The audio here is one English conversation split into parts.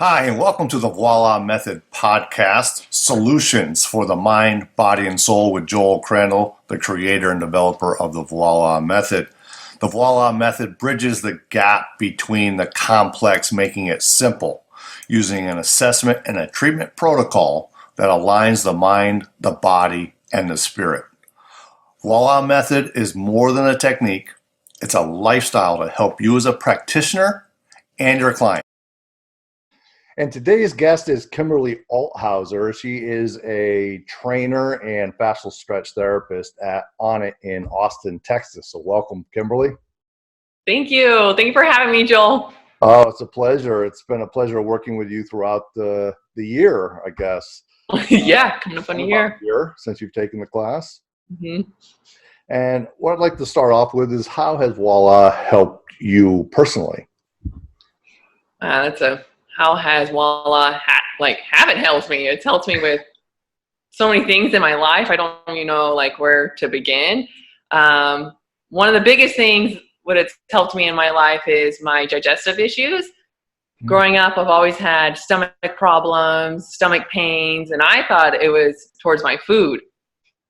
Hi, and welcome to the VOILA Method podcast, Solutions for the Mind, Body, and Soul with Joel Crandall, the creator and developer of the VOILA Method. The VOILA Method bridges the gap between the complex, making it simple, using an assessment and a treatment protocol that aligns the mind, the body, and the spirit. VOILA Method is more than a technique. It's a lifestyle to help you as a practitioner and your client. And today's guest is Kimberly Althauser. She is a trainer and fascial stretch therapist at On It in Austin, Texas. So welcome, Kimberly. Thank you. Thank you for having me, Joel. Oh, it's a pleasure. It's been a pleasure working with you throughout the year, I guess. Yeah, coming up on a year. Since you've taken the class. Mm-hmm. And what I'd like to start off with is, how has VOILA helped you personally? How has VOILA haven't helped me? It's helped me with so many things in my life. I don't even know where to begin. One of the biggest things what it's helped me in my life is my digestive issues. Mm-hmm. Growing up, I've always had stomach problems, stomach pains, and I thought it was towards my food,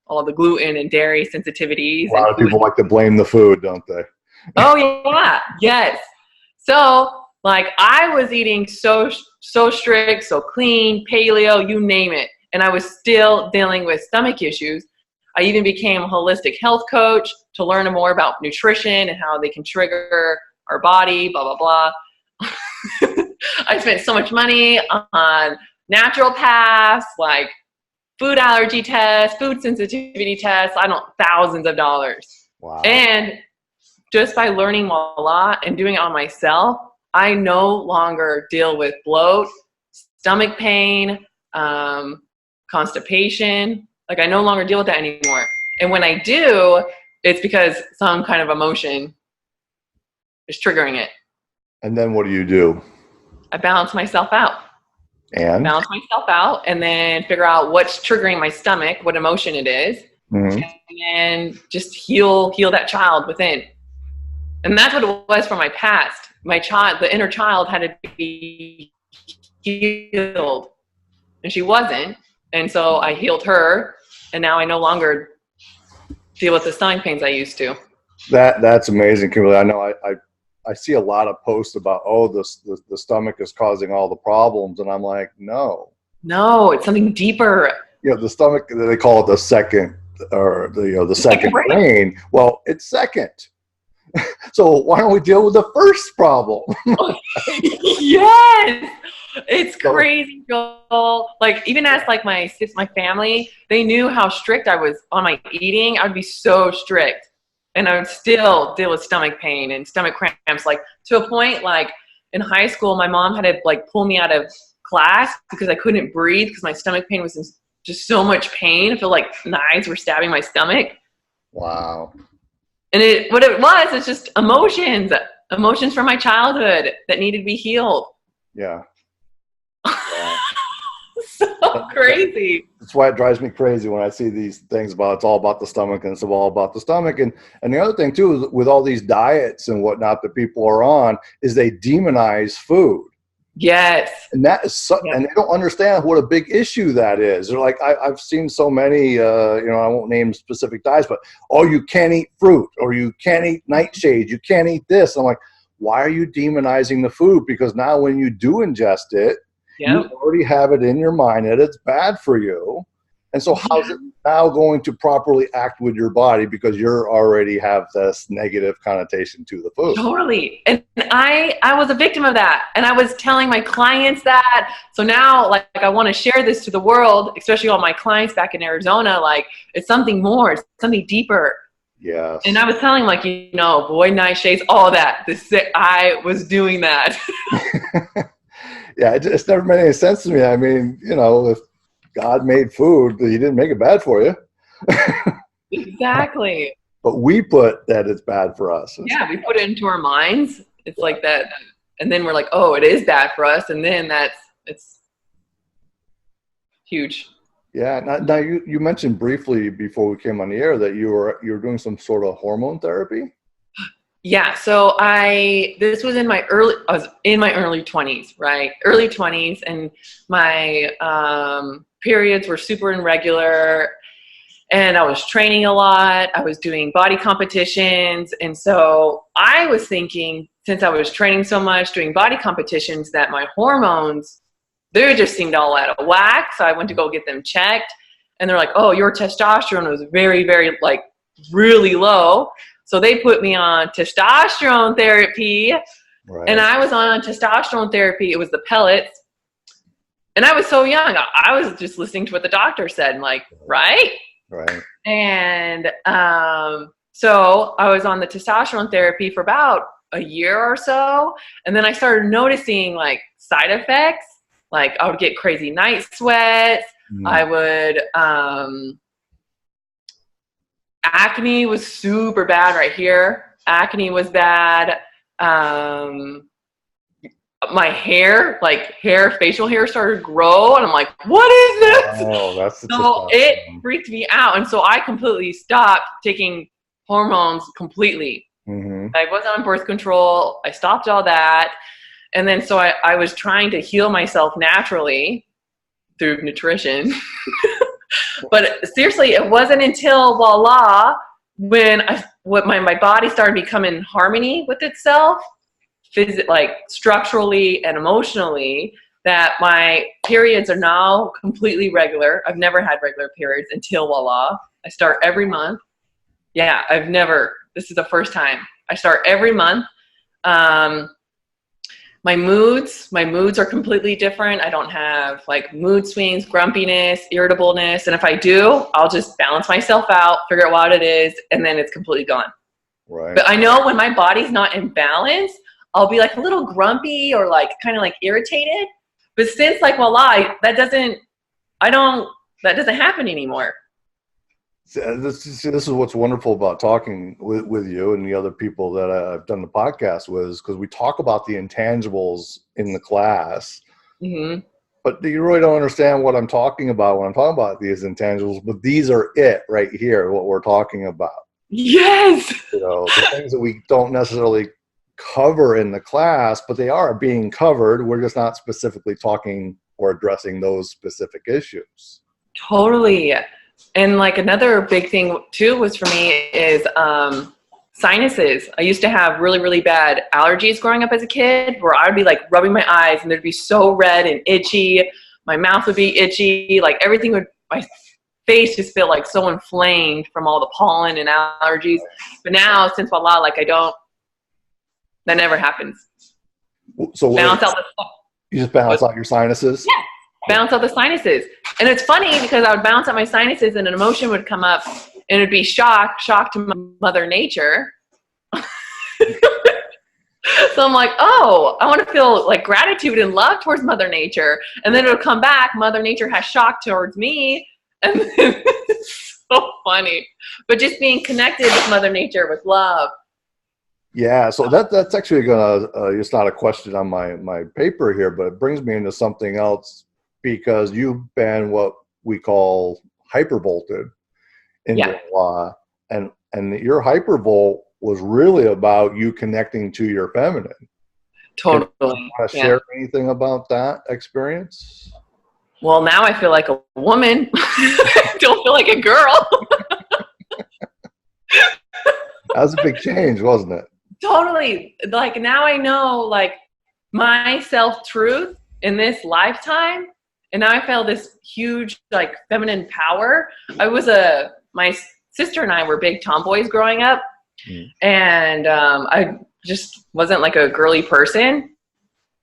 all the gluten and dairy sensitivities. A lot of people like to blame the food, don't they? Oh yeah, yes. So I was eating so strict, so clean, paleo, you name it. And I was still dealing with stomach issues. I even became a holistic health coach to learn more about nutrition and how they can trigger our body, blah, blah, blah. I spent so much money on naturopaths, food allergy tests, food sensitivity tests, thousands of dollars. Wow. And just by learning VOILA and doing it on myself, I no longer deal with bloat, stomach pain, constipation. I no longer deal with that anymore. And when I do, it's because some kind of emotion is triggering it. And then what do? I balance myself out. And? Balance myself out and then figure out what's triggering my stomach, what emotion it is, mm-hmm. and just heal that child within. And that's what it was from my past. The inner child had to be healed, and she wasn't. And so I healed her, and now I no longer deal with the stomach pains I used to. That's amazing, Kimberly. I know I see a lot of posts about, the stomach is causing all the problems, and I'm like, no, it's something deeper. The stomach, they call it the second, or the second brain. Well, it's second. So why don't we deal with the first problem? Yes, it's crazy, Joel. Even as my family, they knew how strict I was on my eating. I would be so strict, and I would still deal with stomach pain and stomach cramps. To a point, in high school, my mom had to pull me out of class because I couldn't breathe because my stomach pain was in just so much pain. I feel like knives were stabbing my stomach. Wow. And what it was is just emotions from my childhood that needed to be healed. Yeah. So crazy. That's why it drives me crazy when I see these things about it's all about the stomach and it's all about the stomach. And the other thing too is with all these diets and whatnot that people are on is they demonize food. Yes. And that is and they don't understand what a big issue that is. They're like, I've seen so many, I won't name specific diets, but, you can't eat fruit, or you can't eat nightshades, you can't eat this. I'm like, why are you demonizing the food? Because now when you do ingest it, you already have it in your mind that it's bad for you. And so how's it now going to properly act with your body, because you already have this negative connotation to the food? Totally. And I was a victim of that. And I was telling my clients that. So now I want to share this to the world, especially all my clients back in Arizona. It's something more, it's something deeper. Yes. And I was telling avoid nightshades, all that. I was doing that. Yeah, it's never made any sense to me. I mean, if God made food, he didn't make it bad for you. Exactly. But we put that it's bad for us. Yeah, we put it into our minds. It's like that. And then we're like, it is bad for us. And then it's huge. Yeah. Now you mentioned briefly before we came on the air that you were doing some sort of hormone therapy. Yeah, so this was I was in my early 20s, right? Early 20s, and my periods were super irregular, and I was training a lot. I was doing body competitions, and so I was thinking, since I was training so much, doing body competitions, that my hormones, they just seemed all out of whack. So I went to go get them checked, and they're like, "Oh, your testosterone was very, very, like, really low." So they put me on testosterone therapy, and Right. I was on testosterone therapy. It was the pellets, and I was so young. I was just listening to what the doctor said, and like, right? Right. And so I was on the testosterone therapy for about a year or so, and then I started noticing like side effects. Like I would get crazy night sweats. I would acne was super bad right here. Acne was bad. My hair, facial hair started to grow, and I'm like, what is this? Oh, that's the So it testosterone. freaked me out. And so I completely stopped taking hormones completely. Mm-hmm. I wasn't on birth control. I stopped all that. And then so I was trying to heal myself naturally through nutrition. But seriously, it wasn't until voila, when my body started becoming in harmony with itself, like structurally and emotionally, that my periods are now completely regular. I've never had regular periods until voila. I start every month. Yeah, this is the first time. I start every month. My moods are completely different. I don't have like mood swings, grumpiness, irritableness. And if I do, I'll just balance myself out, figure out what it is, and then it's completely gone. Right. But I know when my body's not in balance, I'll be like a little grumpy or like kind of like irritated. But since like voila, that doesn't happen anymore. This is what's wonderful about talking with you and the other people that I've done the podcast with, because we talk about the intangibles in the class, but you really don't understand what I'm talking about when I'm talking about these intangibles. But these are it right here, what we're talking about. Yes. The things that we don't necessarily cover in the class, but they are being covered. We're just not specifically talking or addressing those specific issues. Totally. And like another big thing too was for me is sinuses. I used to have really, really bad allergies growing up as a kid, where I would be like rubbing my eyes and they'd be so red and itchy. My mouth would be itchy. Like my face just felt like so inflamed from all the pollen and allergies. But now, since voila, like that never happens. So Balance out you just balance out your sinuses? Yeah. Bounce out the sinuses. And it's funny because I would bounce out my sinuses and an emotion would come up and it'd be shock to Mother Nature. So I'm like, oh, I want to feel like gratitude and love towards Mother Nature. And then it'll come back, Mother Nature has shock towards me. And it's so funny. But just being connected with Mother Nature with love. Yeah, so that's actually gonna it's not a question on my paper here, but it brings me into something else, because you've been what we call hypervolted in your law, and your hypervolt was really about you connecting to your feminine. Totally. Can you want to share anything about that experience? Well, now I feel like a woman. I don't feel like a girl. That was a big change, wasn't it? Totally. Like now I know like my self-truth in this lifetime, and now I feel this huge like feminine power. My sister and I were big tomboys growing up, and I just wasn't like a girly person.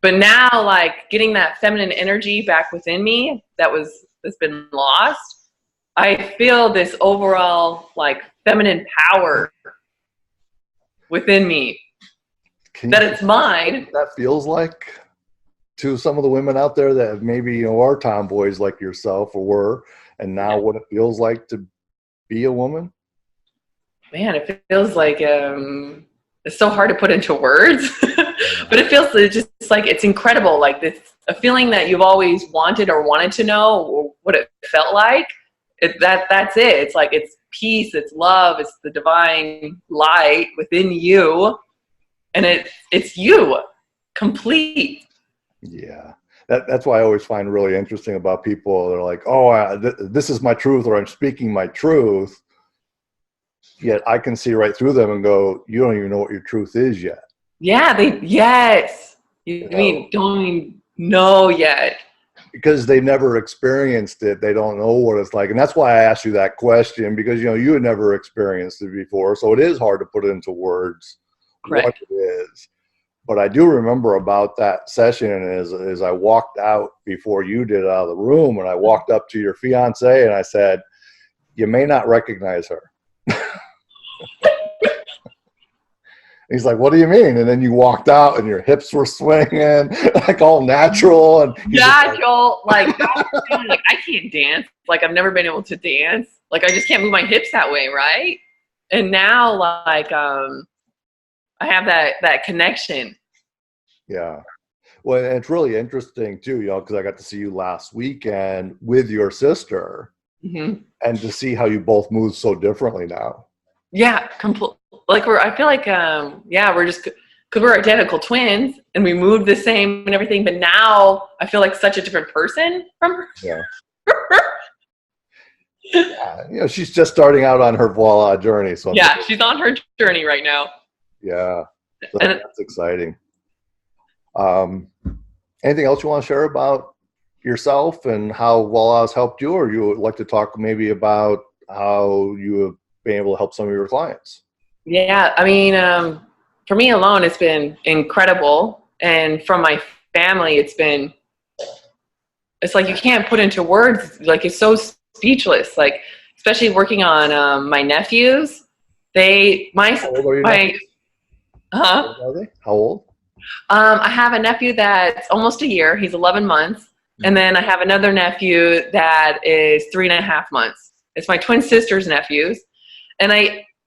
But now, like getting that feminine energy back within me that's been lost, I feel this overall like feminine power within me, that it's mine. What that feels like to some of the women out there that maybe are tomboys like yourself or were, and now what it feels like to be a woman? Man, it feels like it's so hard to put into words, but it feels just like it's incredible. Like a feeling that you've always wanted to know what it felt like. That's it. It's like it's peace, it's love, it's the divine light within you. and it's you complete. Yeah. That's why I always find really interesting about people. They're like, oh, this is my truth, or I'm speaking my truth. Yet I can see right through them and go, you don't even know what your truth is yet. Yeah, yes. You mean don't even know yet. Because they never experienced it. They don't know what it's like. And that's why I asked you that question, because, you had never experienced it before. So it is hard to put it into words. Correct. What it is. But I do remember about that session as I walked out before you did out of the room, and I walked up to your fiance and I said, you may not recognize her. He's like, what do you mean? And then you walked out and your hips were swinging, like all natural. And yeah, Joel, like I can't dance. Like I've never been able to dance. Like I just can't move my hips that way, right? And now, like, I have that connection. Yeah. Well, and it's really interesting too, because I got to see you last weekend with your sister, and to see how you both move so differently now. Yeah, like I feel like, we're just, because we're identical twins and we moved the same and everything, but now I feel like such a different person from her. Yeah. Yeah, she's just starting out on her VOILA journey. So yeah, she's on her journey right now. Yeah, so that's exciting. Anything else you want to share about yourself and how VOILA has helped you, or you would like to talk maybe about how you have been able to help some of your clients? Yeah, I mean, for me alone, it's been incredible. And from my family, it's like you can't put into words, like it's so speechless, like especially working on my nephews. How old are you? How are they? How old? I have a nephew that's almost a year. He's 11 months. And then I have another nephew that is 3.5 months. It's my twin sister's nephews. And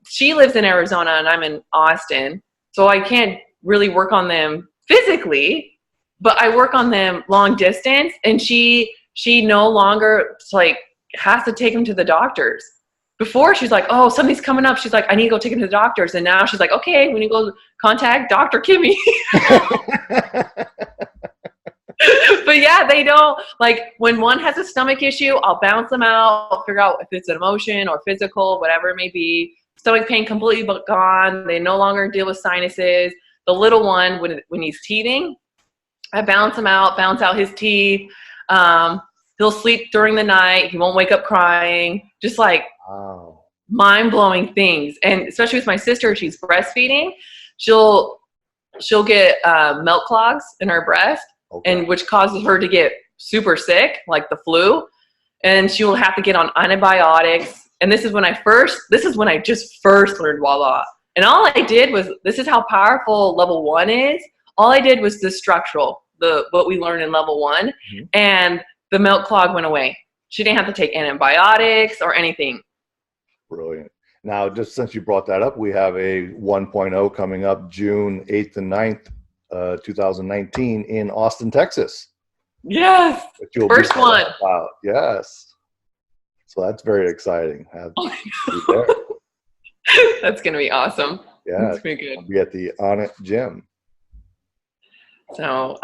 she lives in Arizona and I'm in Austin. So I can't really work on them physically, but I work on them long distance. And she no longer has to take him to the doctors. Before she's like, oh, something's coming up. She's like, I need to go take him to the doctors. And now she's like, okay, we need to go contact Dr. Kimmy. But yeah, they don't, like when one has a stomach issue, I'll bounce them out. I'll figure out if it's an emotion or physical, whatever it may be. Stomach pain completely gone. They no longer deal with sinuses. The little one, when he's teething, I bounce him out, bounce out his teeth. He'll sleep during the night. He won't wake up crying. Just like mind-blowing things. And especially with my sister, she's breastfeeding. She'll get milk clogs in her breast, and which causes her to get super sick, like the flu. And she will have to get on antibiotics. And this is when I just first learned VOILA. And all I did was, this is how powerful level 1 is. All I did was the structural, what we learned in level 1, and the milk clog went away. She didn't have to take antibiotics or anything. Brilliant. Now, just since you brought that up, we have a 1.0 coming up June 8th and 9th, 2019 in Austin, Texas. Yes. First one. Yes. So that's very exciting. That's going to be awesome. Yeah. It's going to be good. I'll be at the On It gym. So,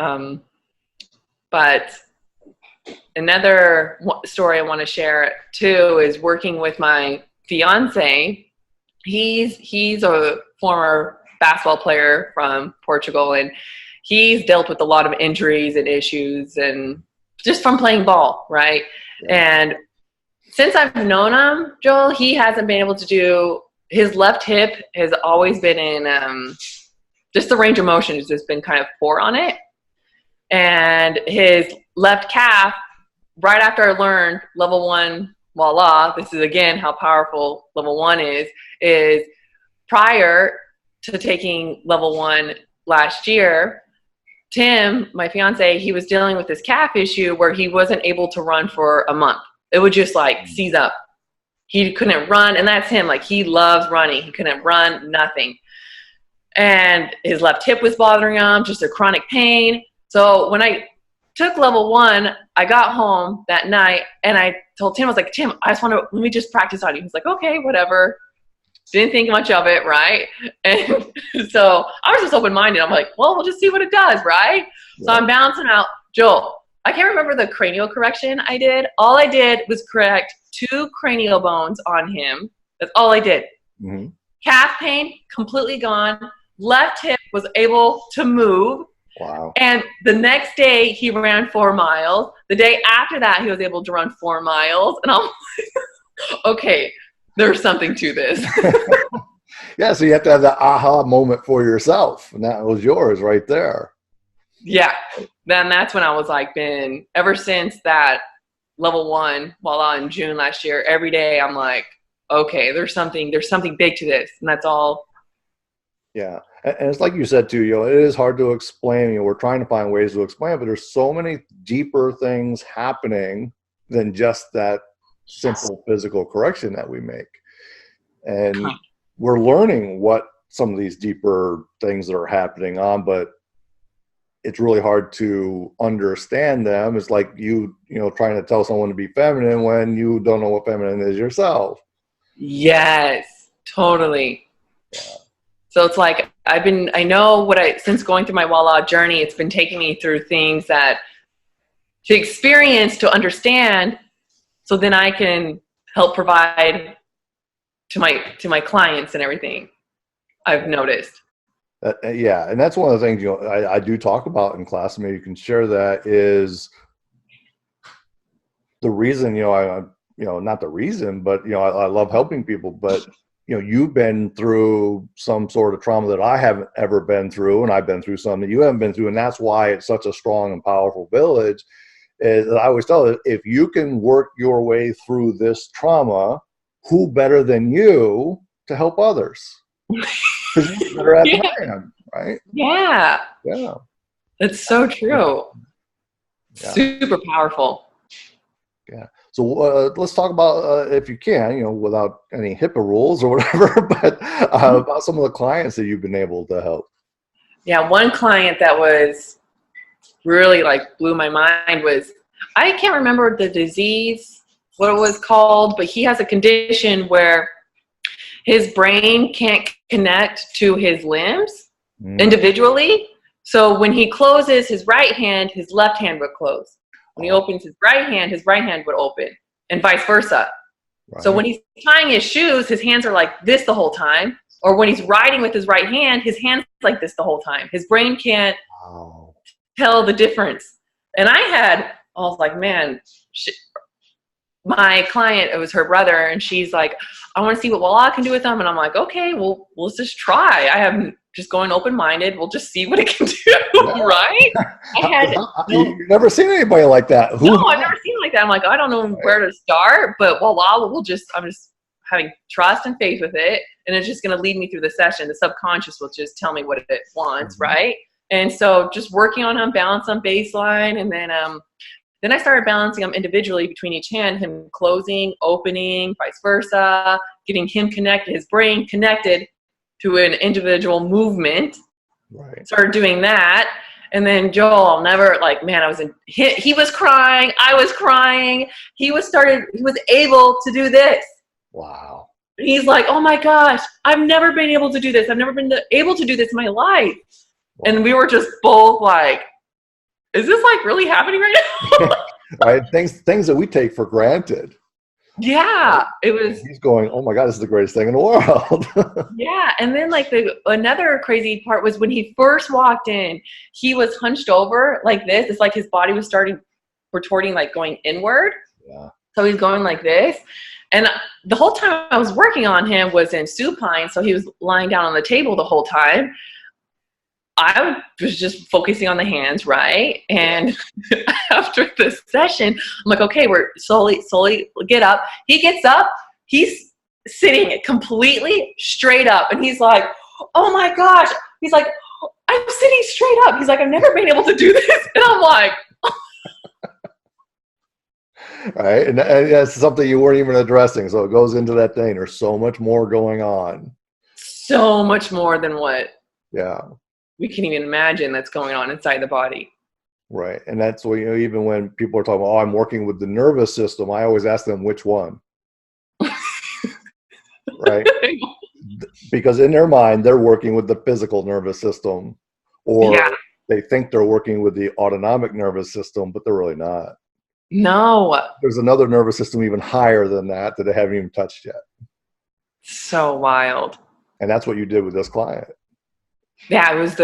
but another story I want to share too is working with my fiance. He's a former basketball player from Portugal, and he's dealt with a lot of injuries and issues, and just from playing ball, right? Yeah. And since I've known him, Joel, he hasn't been able to do, his left hip has always been in, just the range of motion has just been kind of poor on it. And his left calf, right after I learned level 1 VOILA, this is again how powerful level 1 is prior to taking level 1 last year, Tim, my fiance, he was dealing with this calf issue where he wasn't able to run for a month. It would just like seize up. He couldn't run, and that's him. Like, he loves running. He couldn't run, nothing. And his left hip was bothering him, just a chronic pain. So when I took level 1, I got home that night and I told Tim, I was like, Tim, let me just practice on you. He's like, okay, whatever. Didn't think much of it, right? And so I was just open-minded. I'm like, well, we'll just see what it does, right? Yeah. So I'm balancing out. Joel, I can't remember the cranial correction I did. All I did was correct 2 cranial bones on him. That's all I did. Mm-hmm. Calf pain, completely gone. Left hip was able to move. Wow. And the next day, he ran 4 miles. The day after that, he was able to run 4 miles. And I'm like, okay, there's something to this. Yeah, so you have to have that aha moment for yourself. And that was yours right there. Yeah. Then that's when I was like, ever since that level 1, VOILA, in June last year, every day I'm like, okay, there's something big to this. And that's all. Yeah. And it's like you said too, it is hard to explain. We're trying to find ways to explain it, but there's so many deeper things happening than just that simple physical correction that we make. And we're learning what some of these deeper things that are happening on, but it's really hard to understand them. It's like you trying to tell someone to be feminine when you don't know what feminine is yourself. Yes, totally. Yeah. So it's like since going through my VOILA journey, it's been taking me through things to experience, to understand, so then I can help provide to my clients and everything. I've noticed. Yeah, and that's one of the things I do talk about in class. Maybe you can share that is the reason not the reason, but I love helping people, but you've been through some sort of trauma that I haven't ever been through, and I've been through some that you haven't been through, and that's why it's such a strong and powerful village. Is I always tell it, if you can work your way through this trauma, who better than you to help others? Because you're better at it than I am, right? Yeah. Yeah. That's so true. Yeah. Super powerful. Yeah. So let's talk about, if you can, without any HIPAA rules or whatever, but about some of the clients that you've been able to help. Yeah. One client that was really blew my mind was, I can't remember the disease, what it was called, but he has a condition where his brain can't connect to his limbs individually. So when he closes his right hand, his left hand would close. When he opens his right hand would open, and vice versa. Right. So when he's tying his shoes, his hands are like this the whole time. Or when he's writing with his right hand, his hand's like this the whole time. His brain can't tell the difference. And I was like, man, my client, it was her brother, and she's like, I want to see what VOILA can do with them. And I'm like, okay, well, let's just try. I am just going open-minded. We'll just see what it can do, right? You've never seen anybody like that. No, I've never seen it like that. I'm like, I don't know where to start, but VOILA, I'm just having trust and faith with it, and it's just going to lead me through the session. The subconscious will just tell me what it wants, right? And so just working on him, balance on baseline, and then I started balancing them individually between each hand, him closing, opening, vice versa, getting him connected, his brain connected to an individual movement. Right. Started doing that. And then Joel, he was crying, I was crying. He was able to do this. Wow. He's like, oh my gosh, I've never been able to do this. I've never been able to do this in my life. Wow. And we were just both like, is this really happening right now? Right. Things that we take for granted. Yeah. It was. He's going, oh my God, this is the greatest thing in the world. Yeah. And then another crazy part was when he first walked in, he was hunched over like this. It's like his body was retorting, going inward. Yeah. So he's going like this. And the whole time I was working on him was in supine. So he was lying down on the table the whole time. I was just focusing on the hands, right? And after the session, I'm like, okay, we're slowly get up. He gets up. He's sitting completely straight up. And he's like, oh my gosh. He's like, I'm sitting straight up. He's like, I've never been able to do this. And I'm like. Right. And that's something you weren't even addressing. So it goes into that thing. There's so much more going on. So much more than what. Yeah. We can even imagine that's going on inside the body. Right. And that's what, even when people are talking about, I'm working with the nervous system, I always ask them which one. Right. Because in their mind, they're working with the physical nervous system, or Yeah. they think they're working with the autonomic nervous system, but they're really not. No. There's another nervous system even higher than that they haven't even touched yet. So wild. And that's what you did with this client. Yeah, it was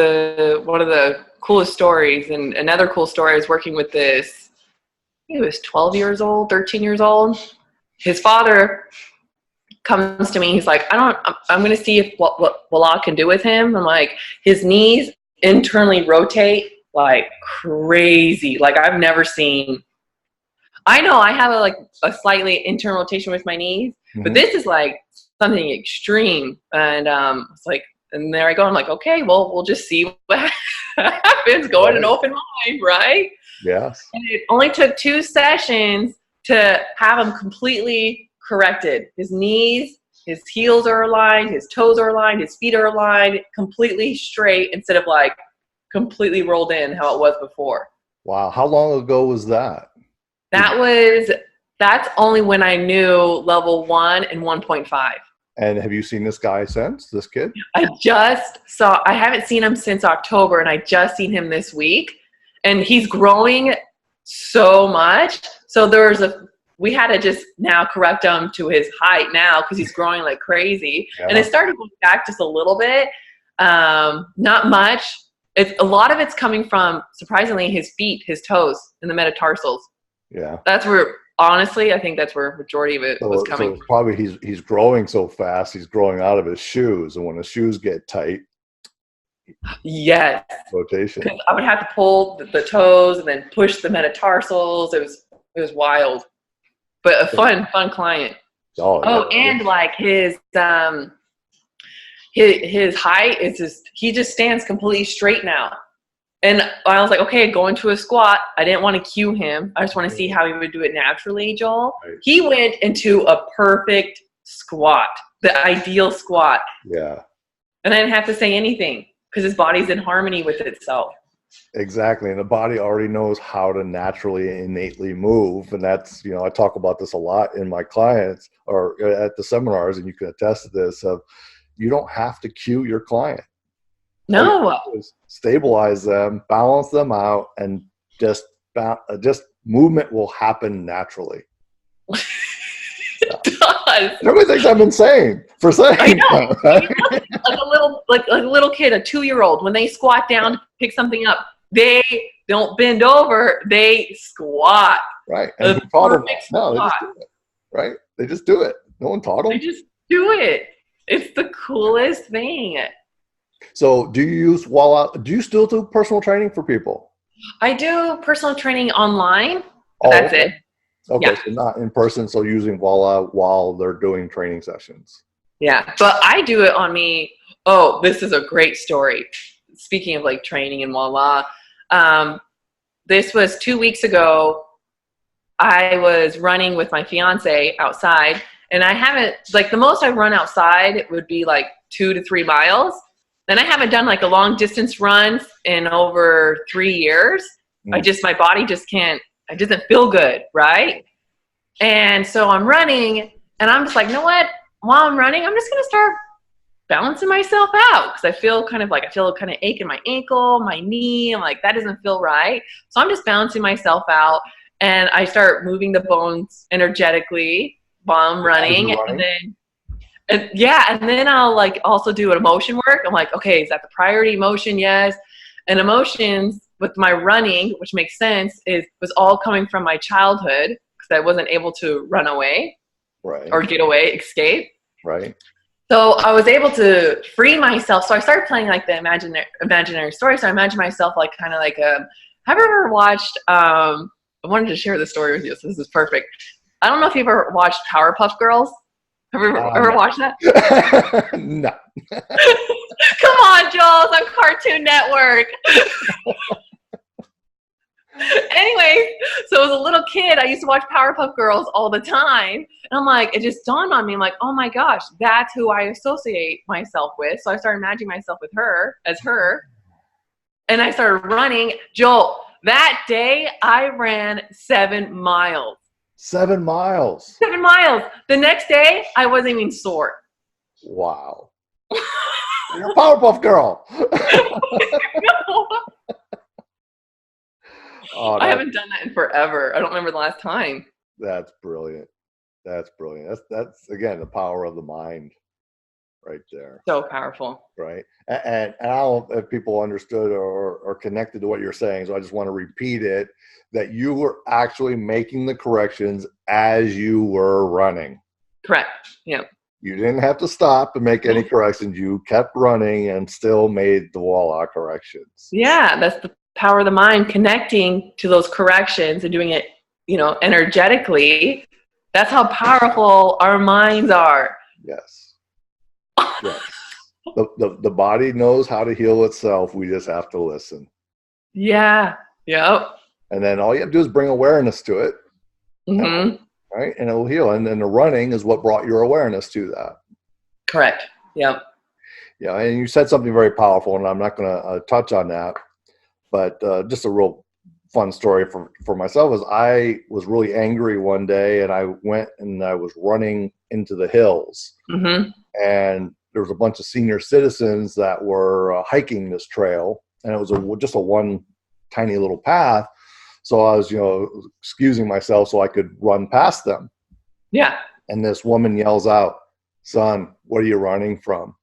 one of the coolest stories. And another cool story, I was working with this, I think he was 12 years old, 13 years old. His father comes to me. He's like, I'm going to see if what VOILA can do with him. I'm like, his knees internally rotate like crazy. Like I've never seen. I know I have a slightly internal rotation with my knees, but this is like something extreme. And it's like, and there I go. I'm like, okay, well, we'll just see what happens. Go in an open mind, right? Yes. And it only took 2 sessions to have him completely corrected. His knees, his heels are aligned, his toes are aligned, his feet are aligned, completely straight instead of like completely rolled in how it was before. Wow. How long ago was that? That's only when I knew level 1 and 1.5. And have you seen this guy since, this kid? I haven't seen him since October, and I just seen him this week, and he's growing so much. So we had to just now correct him to his height now because he's growing like crazy. Yeah. And it started going back just a little bit, not much. A lot of it's coming from, surprisingly, his feet, his toes, and the metatarsals. Yeah. That's where, honestly, I think that's where majority of it was coming from. Probably he's growing so fast, he's growing out of his shoes. And when the shoes get tight. Yes. Rotation. I would have to pull the toes and then push the metatarsals. It was wild. But a fun client. And like his height is he just stands completely straight now. And I was like, okay, go into a squat. I didn't want to cue him. I just want to see how he would do it naturally, Joel. Right. He went into a perfect squat, the ideal squat. Yeah. And I didn't have to say anything because his body's in harmony with itself. Exactly. And the body already knows how to naturally, innately move. And that's, I talk about this a lot in my clients or at the seminars, and you can attest to this, of you don't have to cue your client. No. Stabilize them, balance them out, and just movement will happen naturally. It does. Everybody thinks I'm insane for saying that. Right? Like a little kid, a 2-year-old, when they squat down to pick something up, they don't bend over, they squat. Right. And who taught them? No, they just do it. Right? They just do it. No one taught them. They just do it. It's the coolest thing. So do you use VOILA? Do you still do personal training for people? I do personal training online. Oh, that's it. Okay, yeah. So not in person, so using VOILA while they're doing training sessions. Yeah, but I do it on me. Oh, this is a great story. Speaking of like training and VOILA, this was 2 weeks ago. I was running with my fiance outside, and I haven't, like the most I run outside would be like 2 to 3 miles. And I haven't done like a long distance run in over 3 years. My body just can't, it doesn't feel good, right? And so I'm running, and I'm just like, you know what? While I'm running, I'm just going to start balancing myself out because I feel kind of ache in my ankle, my knee. I'm like, that doesn't feel right. So I'm just balancing myself out, and I start moving the bones energetically while I'm running. And then I'll like also do an emotion work. I'm like, okay, is that the priority emotion? Yes. And emotions with my running, which makes sense, was all coming from my childhood because I wasn't able to run away, right, or get away, escape. Right. So I was able to free myself. So I started playing like the imaginary story. So I imagine myself like kind of like have you ever watched? I wanted to share this story with you. So this is perfect. I don't know if you've ever watched Powerpuff Girls. Have you ever watched that? No. Come on, Joel. It's on Cartoon Network. Anyway, so as a little kid, I used to watch Powerpuff Girls all the time. And I'm like, it just dawned on me. I'm like, oh my gosh, that's who I associate myself with. So I started imagining myself with her, as her. And I started running. Joel, that day I ran 7 miles. 7 miles. 7 miles. The next day, I wasn't even sore. Wow. You're a Powerpuff Girl. Oh, I haven't done that in forever. I don't remember the last time. That's brilliant. That's brilliant. That's again the power of the mind, right there. So powerful. Right. And I don't know if people understood or connected to what you're saying, so I just want to repeat it, that you were actually making the corrections as you were running. Correct. Yeah. You didn't have to stop and make any corrections. You kept running and still made the VOILA corrections. Yeah, that's the power of the mind, connecting to those corrections and doing it, energetically. That's how powerful our minds are. Yes. Yes. The body knows how to heal itself. We just have to listen. Yeah. Yep. And then all you have to do is bring awareness to it. Mm-hmm. Right? And it will heal. And then the running is what brought your awareness to that. Correct. Yep. Yeah. And you said something very powerful, and I'm not going to touch on that. But just a real fun story for myself is I was really angry one day, and I went and I was running into the hills. Mm-hmm. And there was a bunch of senior citizens that were hiking this trail, and it was just a one tiny little path. So I was, excusing myself so I could run past them. Yeah. And this woman yells out, "Son, what are you running from?"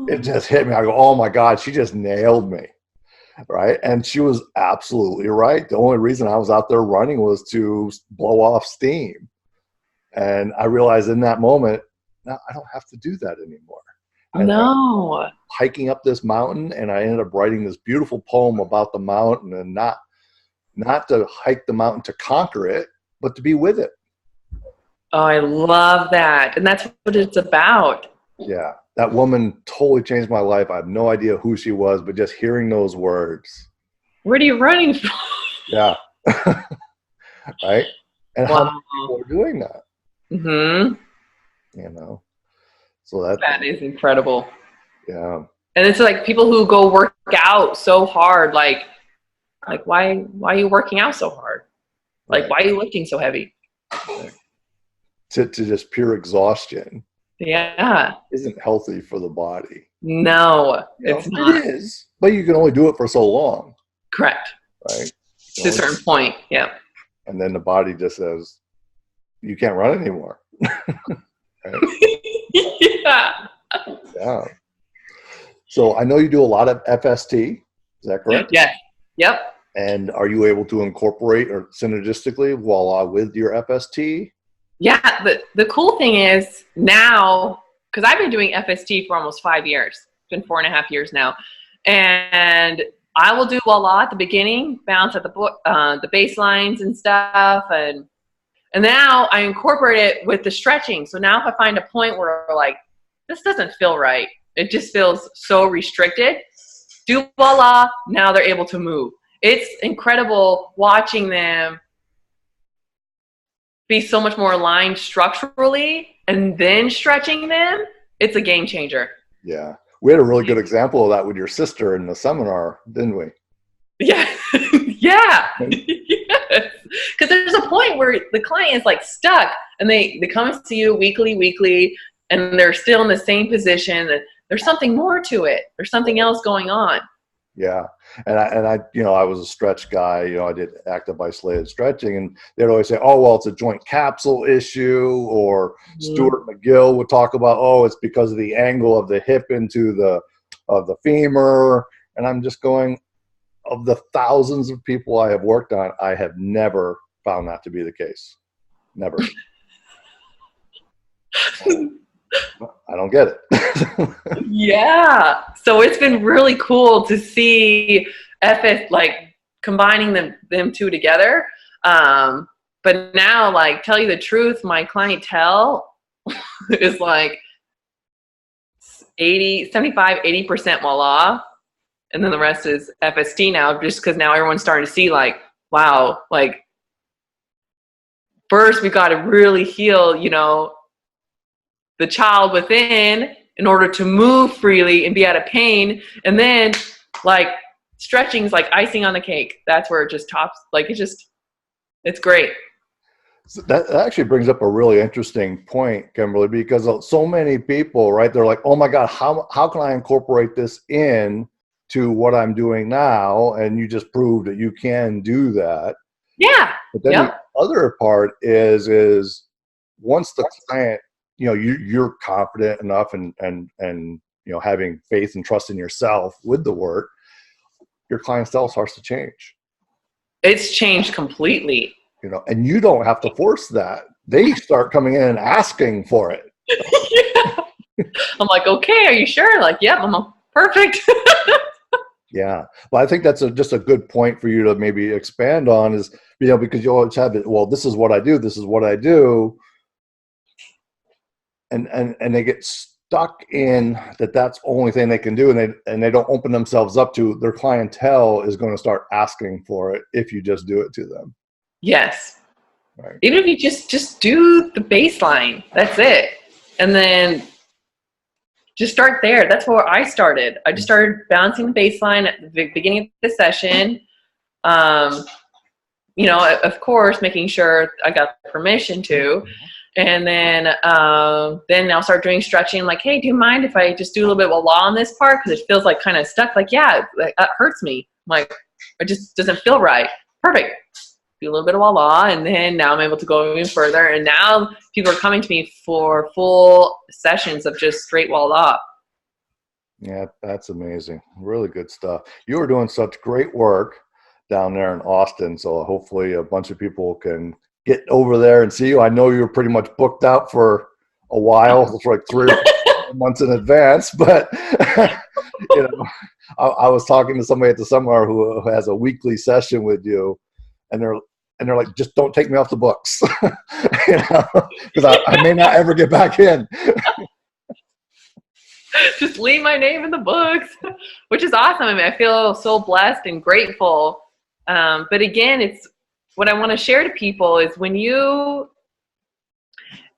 It just hit me. I go, oh my God, she just nailed me. Right. And she was absolutely right. The only reason I was out there running was to blow off steam. And I realized in that moment, no, I don't have to do that anymore. And no. Hiking up this mountain, and I ended up writing this beautiful poem about the mountain, and not to hike the mountain to conquer it, but to be with it. Oh, I love that. And that's what it's about. Yeah. That woman totally changed my life. I have no idea who she was, but just hearing those words. Where are you running from? Yeah. Right? And wow. how many people are doing that? Mm-hmm. So that is incredible. Yeah. And it's like people who go work out so hard, like why are you working out so hard? Like, right. Why are you lifting so heavy? Right. To just pure exhaustion. Yeah. Isn't healthy for the body. No, it's not. It is, but you can only do it for so long. Correct. Right. To a certain point. Yeah. And then the body just says, you can't run anymore. Right? Yeah. Yeah. So I know you do a lot of FST. Is that correct? Yes. Yep. And are you able to incorporate or synergistically VOILA with your FST? Yeah. The cool thing is now, because I've been doing FST for almost 5 years. It's been 4.5 years now. And I will do VOILA at the beginning, bounce at the baselines and stuff. And now I incorporate it with the stretching. So now if I find a point where like, this doesn't feel right, it just feels so restricted, do VOILA, now they're able to move. It's incredible watching them be so much more aligned structurally and then stretching them. It's a game changer. Yeah. We had a really good example of that with your sister in the seminar, didn't we? Yeah. Yeah. Yes. Because there's a point where the client is like stuck and they come and see you weekly, and they're still in the same position. And there's something more to it. There's something else going on. Yeah. And I was a stretch guy, I did active isolated stretching, and they'd always say, oh, well, it's a joint capsule issue, or Stuart McGill would talk about, oh, it's because of the angle of the hip into the femur. And I'm just going, of the thousands of people I have worked on, I have never found that to be the case. Never. I don't get it. Yeah. So it's been really cool to see FS, like combining them two together. But now, like, tell you the truth, my clientele is like 75-80% VOILA. And then the rest is FST now, just because now everyone's starting to see like, wow, like first we got to really heal, the child within in order to move freely and be out of pain. And then like stretching is like icing on the cake. That's where it just tops. Like it's great. So that actually brings up a really interesting point, Kimberly, because so many people, right, they're like, oh my God, how can I incorporate this in to what I'm doing now? And you just proved that you can do that. Yeah. But then the other part is once the client, you're confident enough and having faith and trust in yourself with the work, your clientele starts to change. It's changed completely. And you don't have to force that. They start coming in and asking for it. Yeah. I'm like, okay, are you sure? Like, yep, I'm perfect. Yeah. Well, I think that's just a good point for you to maybe expand on is, because you always have it, well, this is what I do. This is what I do. And they get stuck in that's the only thing they can do. And they don't open themselves up to their clientele is going to start asking for it if you just do it to them. Yes. Right. Even if you just do the baseline, that's it. And then just start there. That's where I started. I just started bouncing the baseline at the beginning of the session. Of course, making sure I got permission to. And then I'll start doing stretching. Like, hey, do you mind if I just do a little bit of VOILA on this part? Because it feels like kind of stuck. Like, yeah, that hurts me. Like, it just doesn't feel right. Perfect. Do a little bit of VOILA, and then now I'm able to go even further. And now people are coming to me for full sessions of just straight VOILA. Yeah, that's amazing. Really good stuff. You are doing such great work down there in Austin. So hopefully a bunch of people can get over there and see you. I know you're pretty much booked out for a while. It's like 3 or 4 months in advance, but I was talking to somebody at the seminar who has a weekly session with you, and they're like, just don't take me off the books, because I may not ever get back in. Just leave my name in the books, which is awesome. I mean, I feel so blessed and grateful. But again, it's what I want to share to people is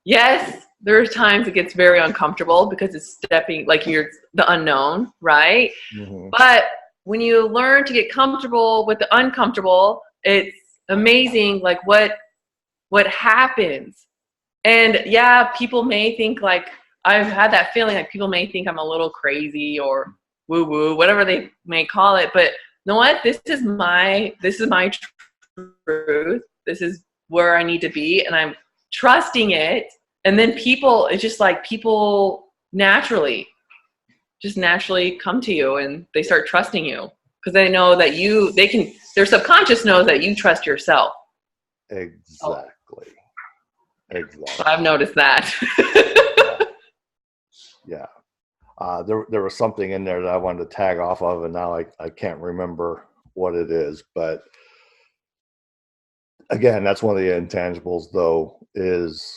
yes, there's times it gets very uncomfortable because it's stepping, like you're the unknown, right? Mm-hmm. But when you learn to get comfortable with the uncomfortable, it's amazing, like what happens. And yeah, people may think, like, I've had that feeling, like people may think I'm a little crazy or woo woo, whatever they may call it. But you know what? This is my truth. This is where I need to be, and I'm trusting it. And then it's just like people naturally come to you, and they start trusting you because they know that their subconscious knows that you trust yourself. Exactly. So I've noticed that. Yeah. There was something in there that I wanted to tag off of, and now I can't remember what it is. But again, that's one of the intangibles, though, is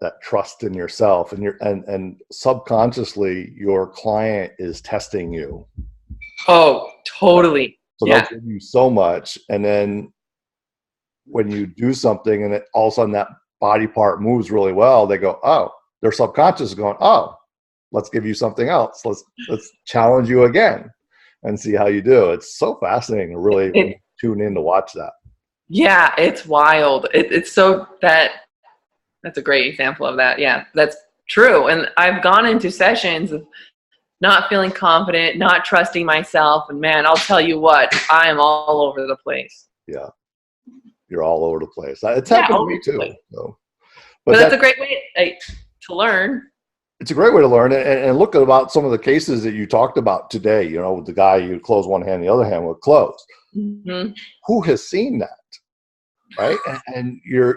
that trust in yourself, and subconsciously your client is testing you. Oh, totally. So they'll give you so much, and then when you do something and all of a sudden that body part moves really well, they go, oh, their subconscious is going, oh, let's give you something else. Let's challenge you again and see how you do. It's so fascinating to really tune in to watch that. Yeah, it's wild. It's so that's a great example of that. Yeah, that's true. And I've gone into sessions of not feeling confident, not trusting myself. And man, I'll tell you what, I am all over the place. Yeah. You're all over the place. It's happened to me too. So, but that's a great way to learn. It's a great way to learn, and look about some of the cases that you talked about today. With the guy you close one hand, the other hand would close. Mm-hmm. Who has seen that, right? And your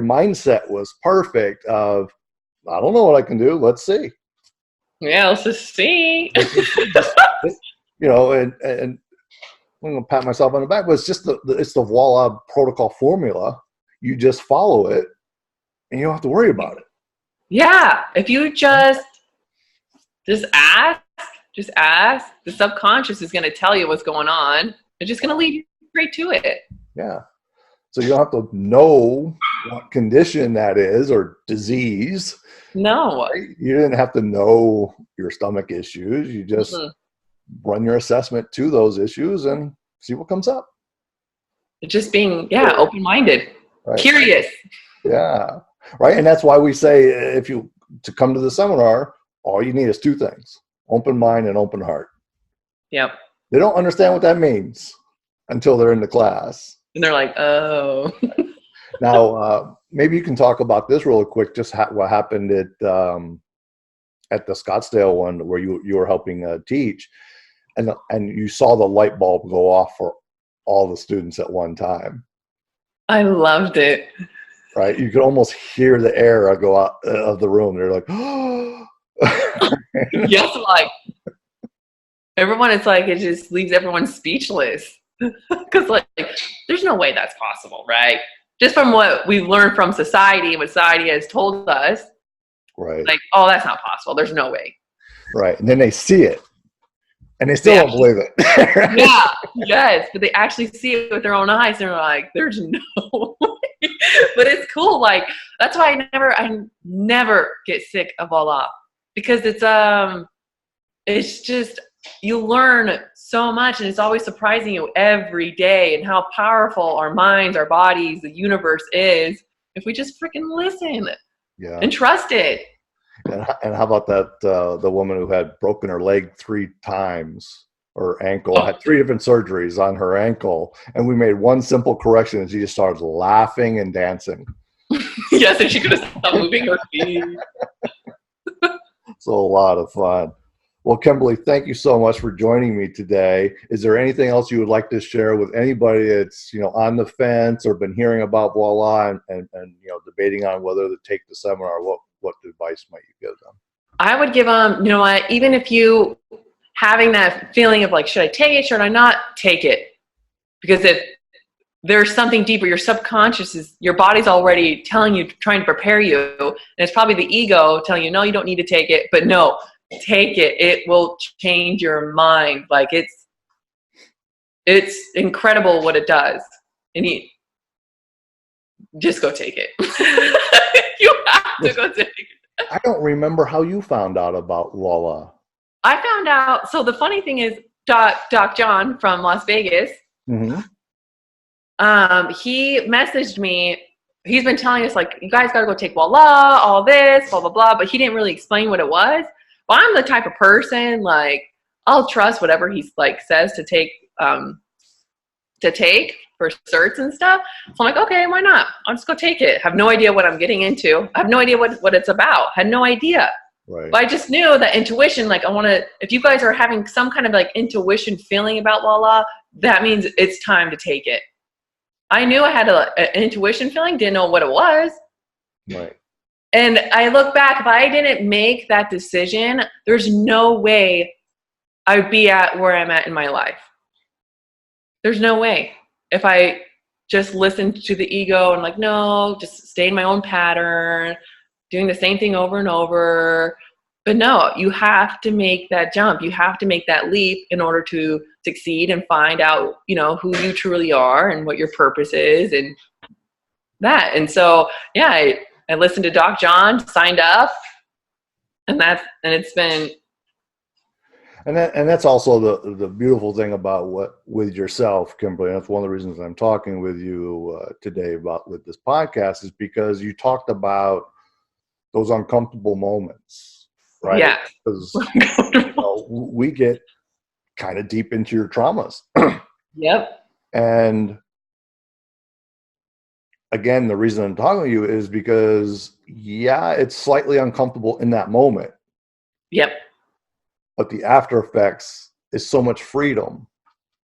mindset was perfect. Of I don't know what I can do. Let's see. Yeah, let's just see. And I'm gonna pat myself on the back, but it's just the VOILA protocol formula. You just follow it, and you don't have to worry about it. Yeah, if you just ask, the subconscious is going to tell you what's going on. It's just going to lead you straight to it. Yeah. So you don't have to know what condition that is or disease. No. Right? You didn't have to know your stomach issues. You just run your assessment to those issues and see what comes up. Just being, open-minded, right. Curious. Yeah. Right. And that's why we say to come to the seminar, all you need is two things: open mind and open heart. Yep. They don't understand what that means until they're in the class. And they're like, oh. Now, maybe you can talk about this real quick, just what happened at the Scottsdale one where you were helping teach, and you saw the light bulb go off for all the students at one time. I loved it. Right? You could almost hear the air go out of the room. They're like, oh. Yes, like everyone, it's like it just leaves everyone speechless. Because like there's no way that's possible, right? Just from what we've learned from society and what society has told us. Right. Like, oh, that's not possible. There's no way. Right. And then they see it. And they still don't believe it. Yeah, yes. But they actually see it with their own eyes. And they're like, there's no way. But it's cool. Like, that's why I never get sick of VOILA. Because it's just, you learn so much, and it's always surprising you every day, and how powerful our minds, our bodies, the universe is if we just freaking listen and trust it. And how about that the woman who had broken her leg 3 times, or ankle, had 3 different surgeries on her ankle, and we made one simple correction, and she just started laughing and dancing. Yes, and she could have stopped moving her feet. So a lot of fun. Well, Kimberly, thank you so much for joining me today. Is there anything else you would like to share with anybody that's, on the fence or been hearing about VOILA and debating on whether to take the seminar? What advice might you give them? I would give them, you know what, even if you having that feeling of like, should I take it? Should I not take it? Because if there's something deeper, your subconscious your body's already telling you, trying to prepare you. And it's probably the ego telling you, no, you don't need to take it. But no, take it. It will change your mind. Like it's incredible what it does. And you just go take it. You have to go take it. I don't remember how you found out about VOILA. I found out. So the funny thing is, Doc John from Las Vegas, mm-hmm. He messaged me. He's been telling us, like, you guys got to go take VOILA, all this, blah, blah, blah. But he didn't really explain what it was. But I'm the type of person, like, I'll trust whatever he's like says to take for certs and stuff. So I'm like, okay, why not? I'll just go take it. Have no idea what I'm getting into. I have no idea what it's about. Had no idea. Right. But I just knew that intuition, like if you guys are having some kind of like intuition feeling about VOILA, that means it's time to take it. I knew I had an intuition feeling, didn't know what it was. Right. And I look back, if I didn't make that decision, there's no way I would be at where I'm at in my life. There's no way. If I just listened to the ego and like, no, just stay in my own pattern, doing the same thing over and over. But no, you have to make that jump. You have to make that leap in order to succeed and find out, who you truly are and what your purpose is and that. And so, yeah, I listened to Doc John, signed up, and it's been. And that's also the beautiful thing about with yourself, Kimberly. And that's one of the reasons I'm talking with you today with this podcast, is because you talked about those uncomfortable moments, right? Yeah. Because we get kind of deep into your traumas. Yep. And again, the reason I'm talking to you is because, it's slightly uncomfortable in that moment. Yep. But the after effects is so much freedom.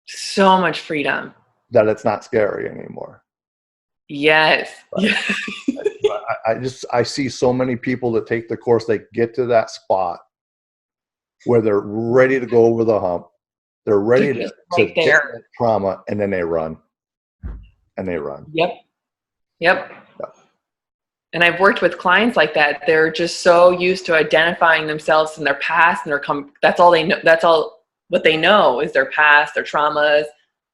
So much freedom. That it's not scary anymore. Yes. Right. I see so many people that take the course, they get to that spot where they're ready to go over the hump. They're ready to get that trauma, and then they run. And they run. Yep. And I've worked with clients like that. They're just so used to identifying themselves in their past, and that's all they know. That's all what they know is their past, their traumas,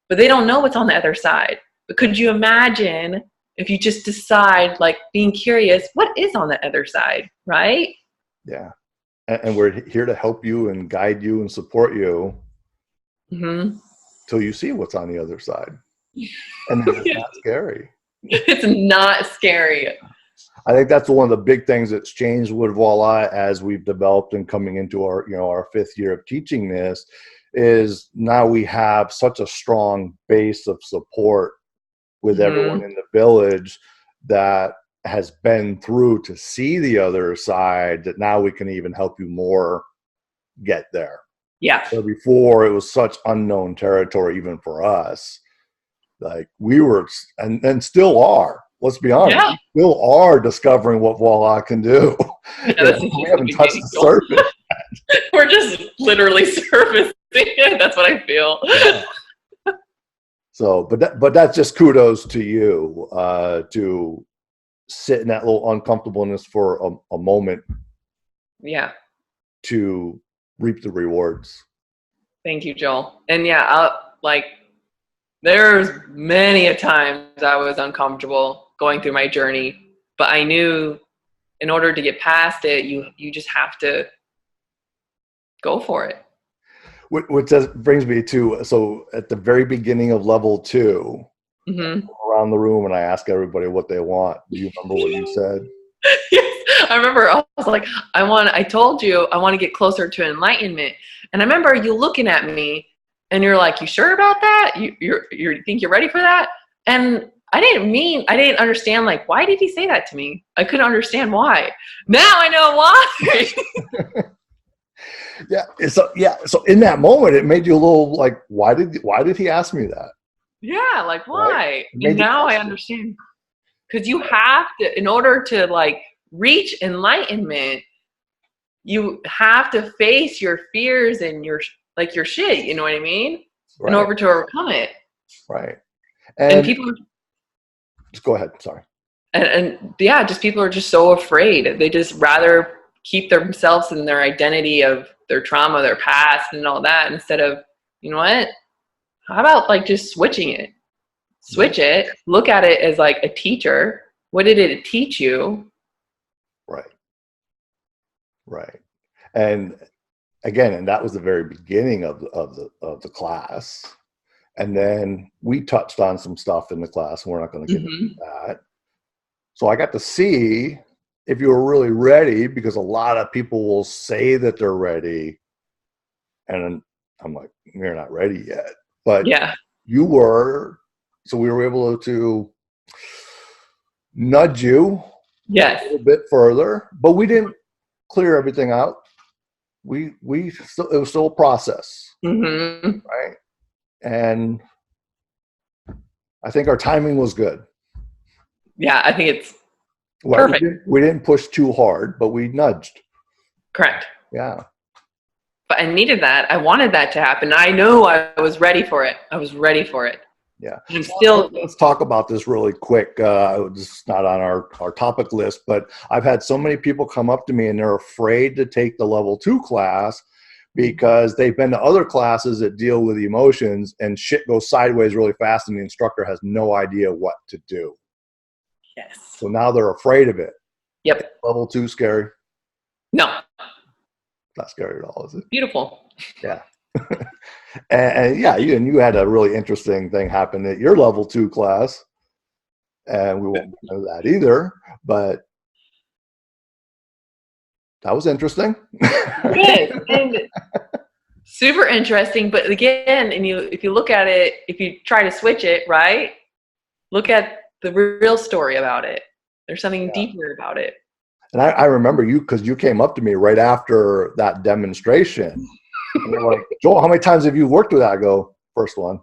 but they don't know what's on the other side. But could you imagine if you just decide, like, being curious, what is on the other side, right? Yeah. And we're here to help you and guide you and support you till you see what's on the other side. And then it's not scary. It's not scary. I think that's one of the big things that's changed with VOILA as we've developed and coming into our, our 5th year of teaching this, is now we have such a strong base of support with everyone in the village that has been through to see the other side, that now we can even help you more get there. Yeah. So before, it was such unknown territory even for us. Like we were, and still are. Let's be honest, we still are discovering what VOILA can do. Yeah, we haven't touched the surface. We're just literally surfacing it. That's what I feel. Yeah. So, but that's just kudos to you to sit in that little uncomfortableness for a moment. Yeah. To reap the rewards. Thank you, Joel. And yeah, there's many a times I was uncomfortable going through my journey, but I knew in order to get past it, you just have to go for it. Which brings me to, so at the very beginning of level 2, around the room, and I ask everybody what they want. Do you remember what you said? Yes, I remember. I was like, I told you I want to get closer to enlightenment. And I remember you looking at me and you're like, you sure about that? You think you're ready for that? And I didn't understand, like, why did he say that to me? I couldn't understand why. Now I know why. So in that moment, it made you a little like, why did he ask me that? Yeah, like why? Right? And now I understand. Because you have to, in order to like reach enlightenment, you have to face your fears and your shit. You know what I mean? Right. In order to overcome it. Right. And people. Just go ahead. Sorry. And yeah, just people are just so afraid. They just rather keep themselves in their identity of their trauma, their past, and all that, instead of, you know what? How about like just switching it? Switch it. Look at it as like a teacher. What did it teach you? Right. Right. And again, and that was the very beginning of the class. And then we touched on some stuff in the class, and we're not going to get into that. So I got to see if you were really ready, because a lot of people will say that they're ready. And I'm like, you're not ready yet. But yeah, you were. So we were able to nudge you a little bit further, but we didn't clear everything out. It was still a process, right? And I think our timing was good. Yeah, I think it's perfect. We didn't push too hard, but we nudged. Correct. Yeah. But I needed that. I wanted that to happen. I know I was ready for it. Yeah. I'm still. Let's talk about this really quick. This is not on our topic list, but I've had so many people come up to me and they're afraid to take the level 2 class because they've been to other classes that deal with emotions and shit goes sideways really fast and the instructor has no idea what to do. Yes. So now they're afraid of it. Yep. Level 2 scary? No. Not scary at all, is it? Beautiful. Yeah. and you had a really interesting thing happen at your level 2 class, and we won't know that either, but that was interesting. Good. And super interesting, but again, if you look at it, if you try to switch it, right, look at the real story about it. There's something deeper about it. And I remember you, because you came up to me right after that demonstration. And you're like, Joel, how many times have you worked with that? I go, first one.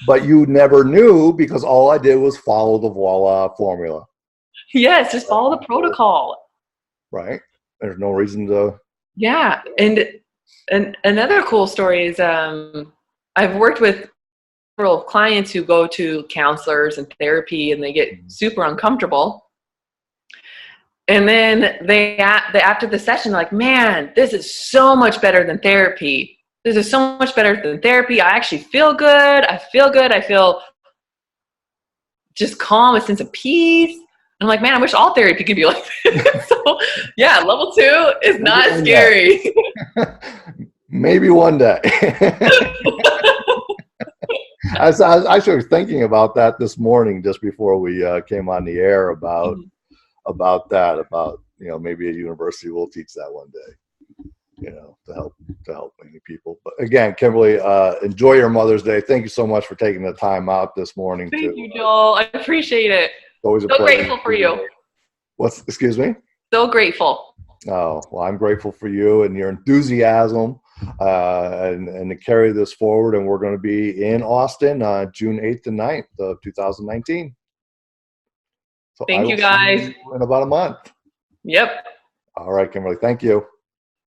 But you never knew, because all I did was follow the VOILA formula. Yes, just follow the protocol. Right. There's no reason to. Yeah. And another cool story is I've worked with several clients who go to counselors and therapy, and they get super uncomfortable. And then they after the session, like, man, this is so much better than therapy. This is so much better than therapy. I actually feel good. I feel just calm, a sense of peace. I'm like, man, I wish all therapy could be like this. So, yeah, level 2 is not scary. Maybe one day. I was actually thinking about that this morning, just before we came on the air, about maybe a university will teach that one day, to help many people. But again, Kimberly, enjoy your Mother's Day. Thank you so much for taking the time out this morning. Thank you, Joel. I appreciate it. Always a so pleasure. Grateful for you. Excuse me? So grateful. Oh, well, I'm grateful for you and your enthusiasm and to carry this forward. And we're going to be in Austin June 8th and 9th of 2019. So Thank you, guys. See you in about a month. Yep. All right, Kimberly. Thank you.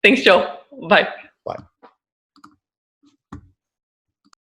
Thanks, Joe. Bye.